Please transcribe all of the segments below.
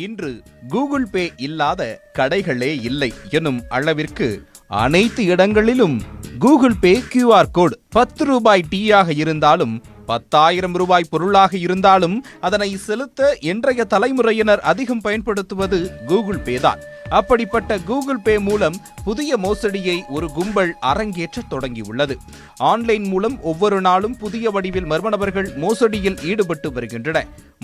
இன்று Google Pay இல்லாத கடைகளே இல்லை எனும் அளவிற்கு அனைத்து இடங்களிலும் கூகுள் பே QR கோட் 10 ரூபாய் டீயாக இருந்தாலும் 10,000 ரூபாய் பொருளாக இருந்தாலும் அதனை செலுத்த இன்றைய தலைமுறையினர் அதிகம் பயன்படுத்துவது கூகுள் பே தான். அப்படிப்பட்ட கூகுள் பே மூலம் புதிய மோசடியை ஒரு கும்பல் அரங்கேற்ற தொடங்கியுள்ளது. ஆன்லைன் மூலம் ஒவ்வொரு நாளும் புதிய வடிவில் மர்ம நபர்கள் மோசடியில் ஈடுபட்டு வருகின்றன.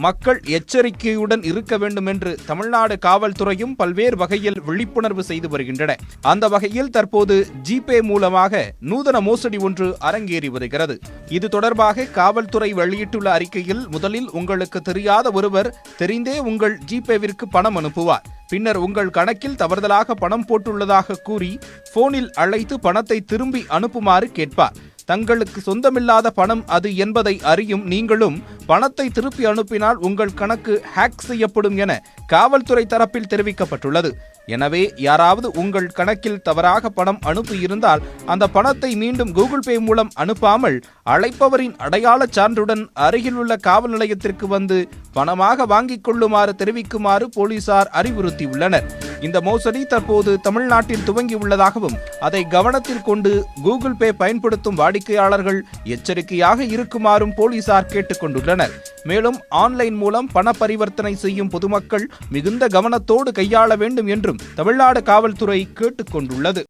மக்கள் எச்சரிக்கையுடன் இருக்க வேண்டும் என்று தமிழ்நாடு காவல்துறையும் பல்வேறு வகையில் விழிப்புணர்வு செய்து வருகின்றன. அந்த வகையில் தற்போது ஜிபே மூலமாக நூதன மோசடி ஒன்று அரங்கேறி வருகிறது. இது தொடர்பாக காவல்துறை வெளியிட்டுள்ள அறிக்கையில், முதலில் உங்களுக்கு தெரியாத ஒருவர் தெரிந்தே உங்கள் ஜிபேவிற்கு பணம் அனுப்புவார். பின்னர் உங்கள் கணக்கில் தவறுதலாக பணம் போட்டுள்ளதாக கூறி போனில் அழைத்து பணத்தை திரும்பி அனுப்புமாறு கேட்பார். தங்களுக்கு சொந்தமில்லாத பணம் அது என்பதை அறியும் நீங்களும் பணத்தை திருப்பி அனுப்பினால் உங்கள் கணக்கு ஹேக் செய்யப்படும் என காவல்துறை தரப்பில் தெரிவிக்கப்பட்டுள்ளது. எனவே யாராவது உங்கள் கணக்கில் தவறாக பணம் அனுப்பியிருந்தால் அந்த பணத்தை மீண்டும் கூகுள் பே மூலம் அனுப்பாமல் அழைப்பவரின் அடையாள சான்றுடன் அருகில் உள்ள காவல் நிலையத்திற்கு வந்து பணமாக வாங்கிக் கொள்ளுமாறு தெரிவிக்குமாறு போலீசார் அறிவுறுத்தியுள்ளனர். இந்த மோசடி தற்போது தமிழ்நாட்டில் துவங்கியுள்ளதாகவும் அதை கவனத்தில் கொண்டு கூகுள் பே பயன்படுத்தும் வாடிக்கையாளர்கள் எச்சரிக்கையாக இருக்குமாறும் போலீசார் கேட்டுக் கொண்டுள்ளனர். மேலும் ஆன்லைன் மூலம் பண பரிவர்த்தனை செய்யும் பொதுமக்கள் மிகுந்த கவனத்தோடு கையாள வேண்டும் என்றும் தமிழ்நாடு காவல்துறை கேட்டுக் கொண்டுள்ளது.